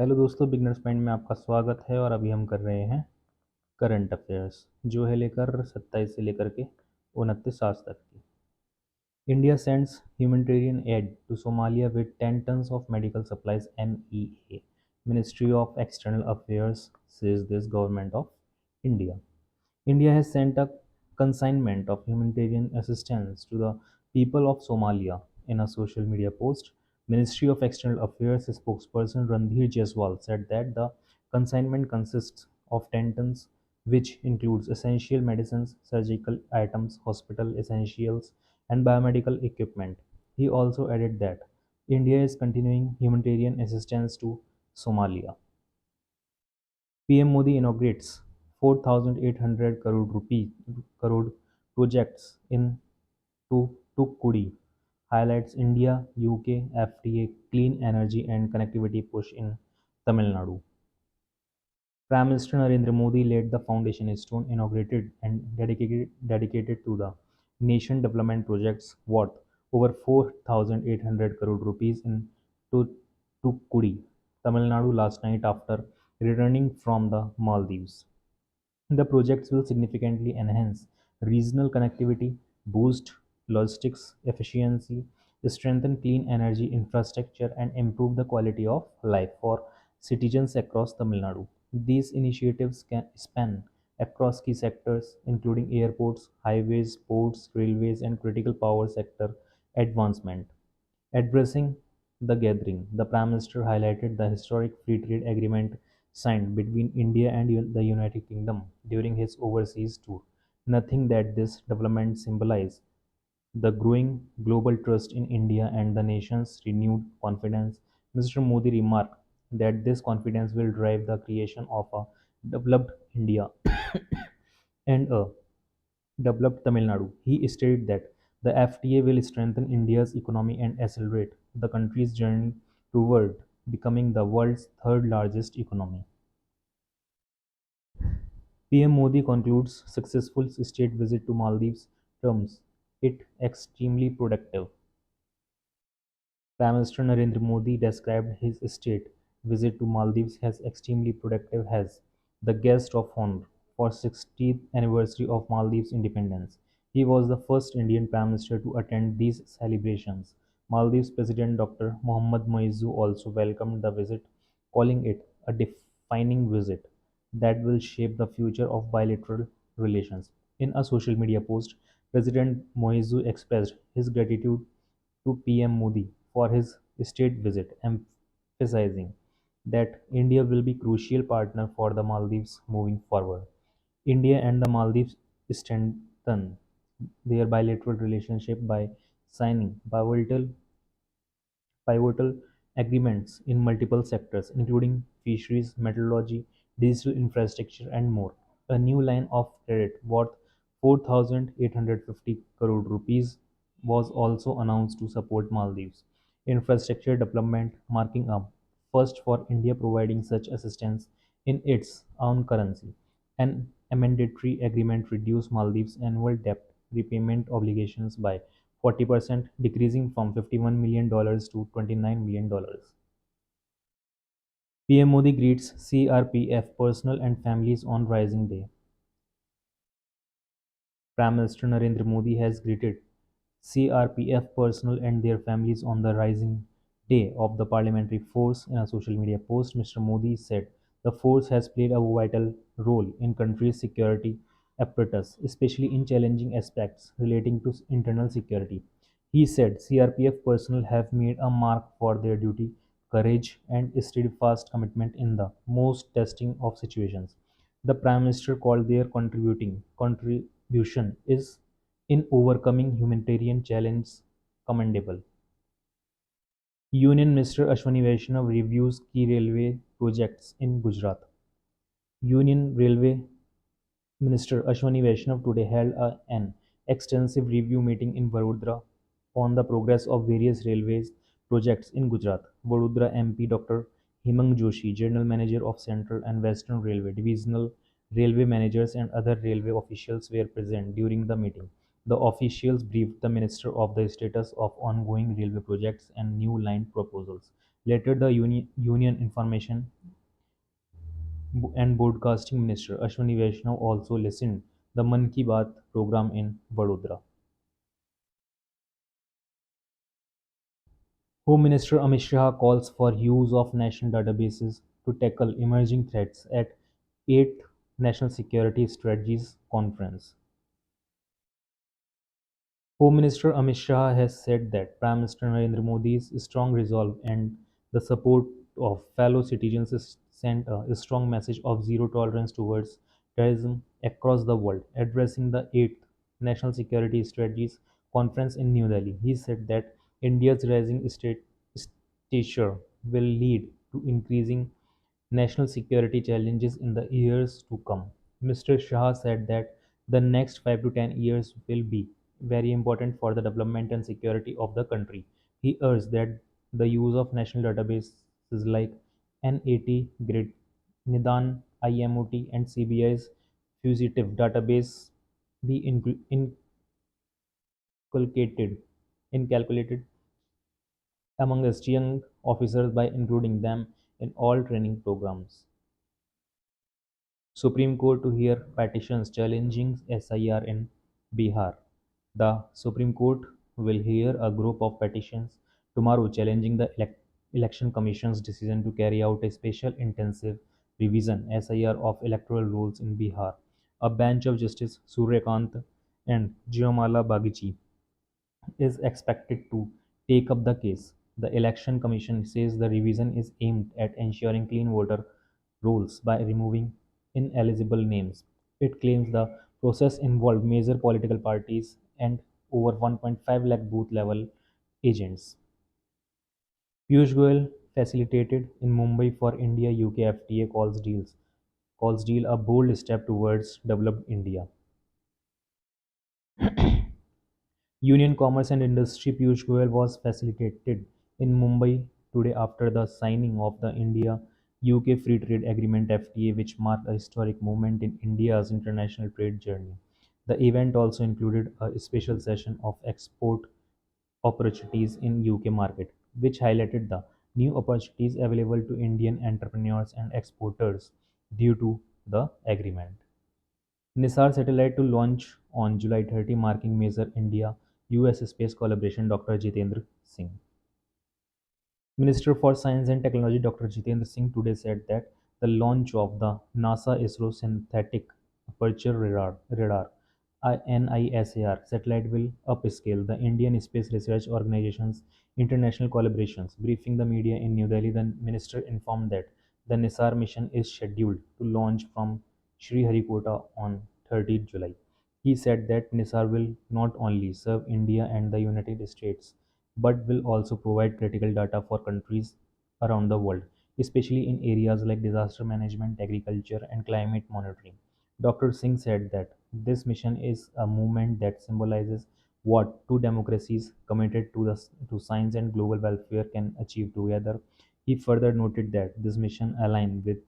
Hello दोस्तों, beginners mind में आपका स्वागत है। और अभी हम कर रहे हैं करंट अफेयर्स, जो है लेकर 27 से लेकर के 29 आज तक की। India sends humanitarian aid to Somalia with 10 tons of medical supplies, MEA. Ministry of External Affairs says this. Government of India. India has sent a consignment of humanitarian assistance to the people of Somalia. In a social media post, Ministry of External Affairs spokesperson Randhir Jaiswal said that the consignment consists of 10 tons, which includes essential medicines, surgical items, hospital essentials, and biomedical equipment. He also added that India is continuing humanitarian assistance to Somalia. PM Modi inaugurates 4,800 crore projects in Toothukudi, highlights India UK FTA clean energy and connectivity push in Tamil Nadu. Prime Minister Narendra Modi laid the foundation stone, inaugurated and dedicated to the nation development projects worth over 4,800 crore rupees in Toothukudi, Tamil Nadu last night after returning from the Maldives. The projects will significantly enhance regional connectivity, boost logistics efficiency, strengthen clean energy infrastructure, and improve the quality of life for citizens across Tamil Nadu. These initiatives can span across key sectors, including airports, highways, ports, railways, and critical power sector advancement. Addressing the gathering, the Prime Minister highlighted the historic free trade agreement signed between India and the United Kingdom during his overseas tour. Nothing that this development symbolizes the growing global trust in India and the nation's renewed confidence. Mr. Modi remarked that this confidence will drive the creation of a developed India and a developed Tamil Nadu. He stated that the FTA will strengthen India's economy and accelerate the country's journey toward becoming the world's third largest economy. PM Modi concludes successful state visit to Maldives terms it extremely productive. Prime Minister Narendra Modi described his state visit to Maldives as extremely productive as the guest of honor for 60th anniversary of Maldives independence. He was the first Indian Prime Minister to attend these celebrations. Maldives President Dr. Mohammad Moizu also welcomed the visit, calling it a defining visit that will shape the future of bilateral relations. In a social media post, President Moizu expressed his gratitude to PM Modi for his state visit, emphasizing that India will be crucial partner for the Maldives moving forward. India and the Maldives strengthen their bilateral relationship by signing pivotal agreements in multiple sectors, including fisheries, metallurgy, digital infrastructure, and more. A new line of credit worth 4,850 crore rupees was also announced to support Maldives infrastructure development, marking a first for India providing such assistance in its own currency. An amendatory agreement reduced Maldives' annual debt repayment obligations by 40%, decreasing from $51 million to $29 million. PM Modi greets CRPF personnel and families on Rising Day. Prime Minister Narendra Modi has greeted CRPF personnel and their families on the rising day of the parliamentary force. In a social media post, Mr. Modi said the force has played a vital role in country's security apparatus, especially in challenging aspects relating to internal security. He said CRPF personnel have made a mark for their duty, courage, and steadfast commitment in the most testing of situations. The Prime Minister called their contribution is in overcoming humanitarian challenges commendable. Union Minister Ashwani Vaishnav reviews key railway projects in Gujarat. Union Railway Minister Ashwani Vaishnav today held an extensive review meeting in Vadodara on the progress of various railways projects in Gujarat. Vadodara MP Dr. Himang Joshi, General Manager of Central and Western Railway, divisional railway managers and other railway officials were present during the meeting. The officials briefed the minister of the status of ongoing railway projects and new line proposals. Later, the Union Information and Broadcasting Minister Ashwini Vaishnaw also listened the Man Ki Baat program in Vadodara. Home Minister Amit Shah calls for use of national databases to tackle emerging threats at 8th National Security Strategies Conference. Home Minister Amit Shah has said that Prime Minister Narendra Modi's strong resolve and the support of fellow citizens has sent a strong message of zero tolerance towards terrorism across the world. Addressing the 8th National Security Strategies Conference in New Delhi, he said that India's rising stature will lead to increasing national security challenges in the years to come. Mr. Shah said that the next 5 to 10 years will be very important for the development and security of the country. He urged that the use of national databases like NAT, GRID, Nidan, IMOT, and CBI's fugitive database be inculcated among young officers by including them in all training programs. Supreme Court to hear petitions challenging SIR in Bihar. The Supreme Court will hear a group of petitions tomorrow challenging the Election Commission's decision to carry out a special intensive revision SIR of electoral rules in Bihar. A bench of Justice Suryakant and Jayamala Bagichi is expected to take up the case. The Election Commission says the revision is aimed at ensuring clean voter rolls by removing ineligible names. It claims the process involved major political parties and over 1.5 lakh booth level agents. Piyush Goyal facilitated in Mumbai for India UK FTA calls deal a bold step towards developed India. Union Commerce and Industry Piyush Goyal was facilitated in Mumbai today after the signing of the India-UK Free Trade Agreement (FTA), which marked a historic moment in India's international trade journey. The event also included a special session of export opportunities in UK market, which highlighted the new opportunities available to Indian entrepreneurs and exporters due to the agreement. Nisar satellite to launch on July 30, marking major India-US space collaboration. Dr. Jitendra Singh. Minister for Science and Technology Dr. Jitendra Singh today said that the launch of the NASA ISRO Synthetic Aperture Radar NISAR satellite will upscale the Indian Space Research Organization's international collaborations. Briefing the media in New Delhi, the minister informed that the NISAR mission is scheduled to launch from Sriharikota on 30th July. He said that NISAR will not only serve India and the United States but will also provide critical data for countries around the world, especially in areas like disaster management, agriculture, and climate monitoring. Dr. Singh said that this mission is a movement that symbolizes what two democracies committed to science and global welfare can achieve together. He further noted that this mission aligns with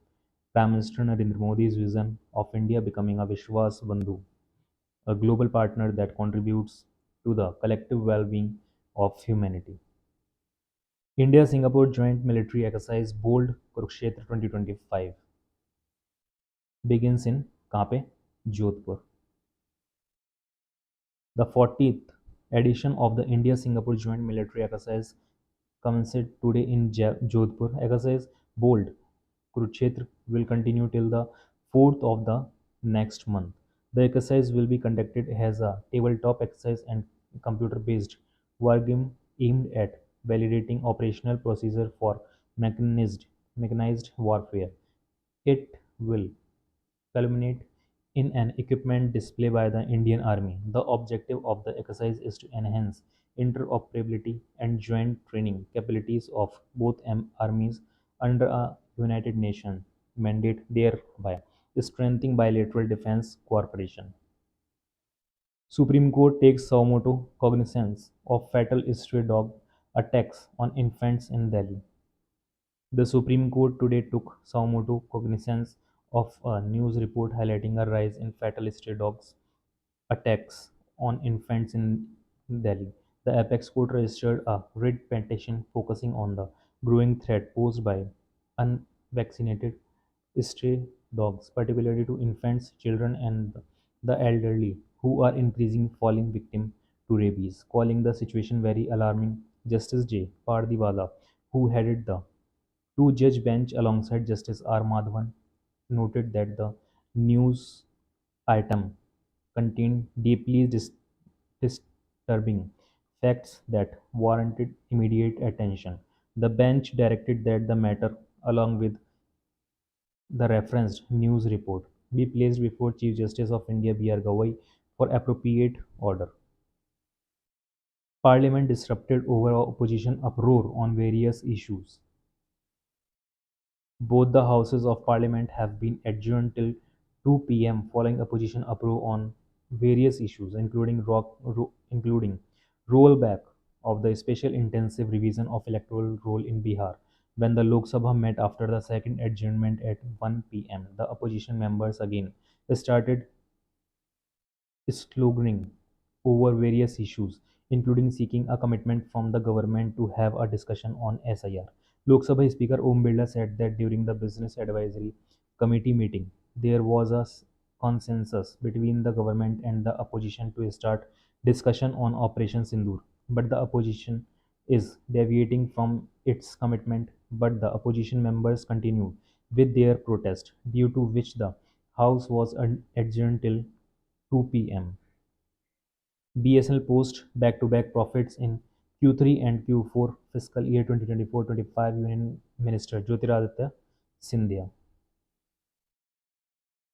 Prime Minister Narendra Modi's vision of India becoming a Vishwas Bandhu, a global partner that contributes to the collective well-being of humanity. India-Singapore Joint Military Exercise Bold Kurukshetra 2025 begins in कहाँ पे Jodhpur. The 40th edition of the India-Singapore Joint Military Exercise commenced today in Jodhpur. Exercise Bold Kurukshetra will continue till the 4th of the next month. The exercise will be conducted as a tabletop exercise and computer-based wargame aimed at validating operational procedure for mechanized warfare. It will culminate in an equipment display by the Indian Army. The objective of the exercise is to enhance interoperability and joint training capabilities of both armies under a United Nations mandate, thereby strengthening bilateral defense cooperation. Supreme Court takes Saomoto cognizance of fatal stray dog attacks on infants in Delhi. The Supreme Court today took Saomoto cognizance of a news report highlighting a rise in fatal stray dogs attacks on infants in Delhi. The apex court registered a writ petition focusing on the growing threat posed by unvaccinated stray dogs, particularly to infants, children, and the elderly, who are increasingly falling victim to rabies. Calling the situation very alarming, Justice J. Pardiwala, who headed the two-judge bench alongside Justice R. Madhavan, noted that the news item contained deeply disturbing facts that warranted immediate attention. The bench directed that the matter, along with the referenced news report, be placed before Chief Justice of India B.R. Gawai for appropriate order. Parliament disrupted over opposition uproar on various issues. Both the houses of parliament have been adjourned till 2 p.m. following opposition uproar on various issues, including rollback of the special intensive revision of electoral roll in Bihar. When the Lok Sabha met after the second adjournment at 1 p.m., the opposition members again started sloganeering over various issues, including seeking a commitment from the government to have a discussion on SIR. Lok Sabha Speaker Om Birla said that during the Business Advisory Committee meeting, there was a consensus between the government and the opposition to start discussion on Operation Sindoor. But the opposition is deviating from its commitment, but the opposition members continued with their protest, due to which the House was adjourned till 2 p.m. BSNL post back-to-back profits in Q3 and Q4 fiscal year 2024-25. Union Minister Jyotiraditya Scindia.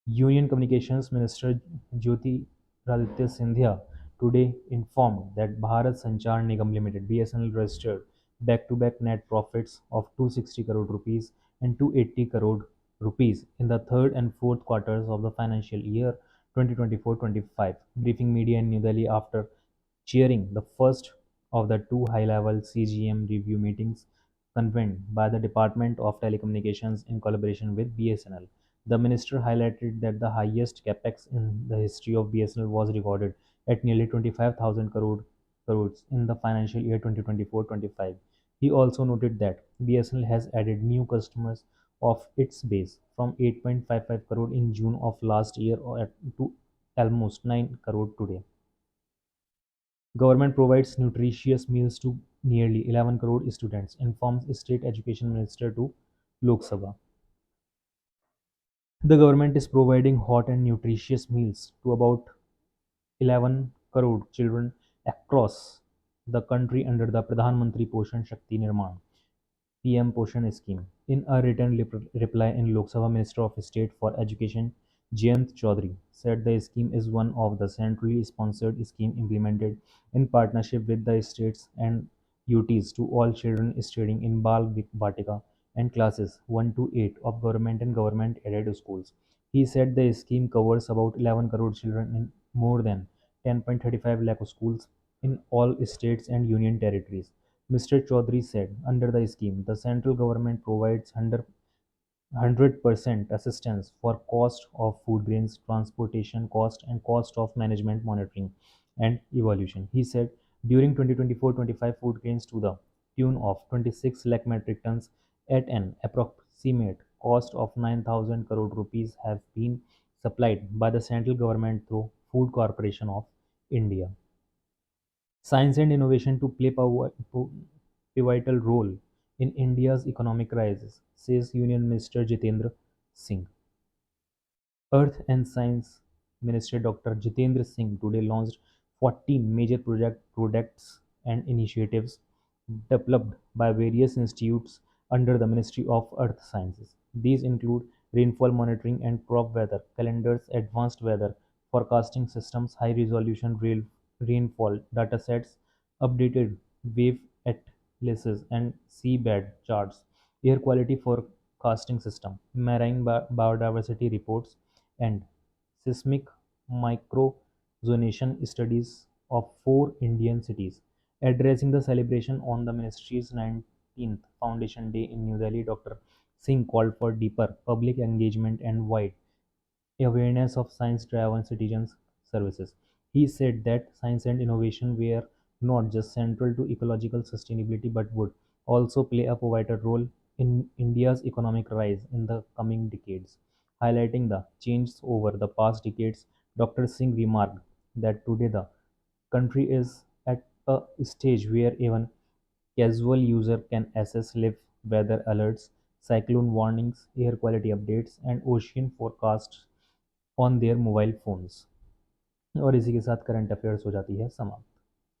Union Communications Minister Jyotiraditya Scindia today informed that Bharat Sanchar Nigam Limited (BSNL) registered back-to-back net profits of 260 crore rupees and 280 crore rupees in the third and fourth quarters of the financial year 2024-25. Briefing media in New Delhi after chairing the first of the two high-level CGM review meetings convened by the Department of Telecommunications in collaboration with BSNL. The minister highlighted that the highest capex in the history of BSNL was recorded at nearly 25,000 crores in the financial year 2024-25. He also noted that BSNL has added new customers of its base from 8.55 crore in June of last year to almost 9 crore today. Government provides nutritious meals to nearly 11 crore students, informs State Education Minister to Lok Sabha. The government is providing hot and nutritious meals to about 11 crore children across the country under the Pradhan Mantri Poshan Shakti Nirman PM Poshan scheme. In a written reply in Lok Sabha, Minister of State for Education Jayant Chaudhary said the scheme is one of the centrally sponsored schemes implemented in partnership with the states and UTs to all children studying in Bal Batika and classes 1 to 8 of government and government aided schools. He said the scheme covers about 11 crore children in more than 10.35 lakh schools in all states and union territories. Mr. Chaudhary said, under the scheme, the central government provides 100% assistance for cost of food grains, transportation cost, and cost of management monitoring and evaluation. He said, during 2024-25, food grains to the tune of 26 lakh metric tons at an approximate cost of 9,000 crore rupees have been supplied by the central government through Food Corporation of India. Science and innovation to play pivotal role in India's economic rise, says Union Minister Jitendra Singh. Earth and Science Minister Dr. Jitendra Singh today launched 14 major projects and initiatives developed by various institutes under the Ministry of Earth Sciences. These include rainfall monitoring and crop weather calendars, advanced weather forecasting systems, high resolution rainfall datasets, updated wave atlases and seabed charts, air quality forecasting system, marine biodiversity reports, and seismic microzonation studies of four Indian cities. Addressing the celebration on the ministry's 19th Foundation Day in New Delhi, Dr. Singh called for deeper public engagement and wide awareness of science-driven citizens services. He said that science and innovation were not just central to ecological sustainability but would also play a pivotal role in India's economic rise in the coming decades. Highlighting the changes over the past decades, Dr. Singh remarked that today the country is at a stage where even casual user can access live weather alerts, cyclone warnings, air quality updates and ocean forecasts on their mobile phones. और इसी के साथ current affairs हो जाती है समाप्त।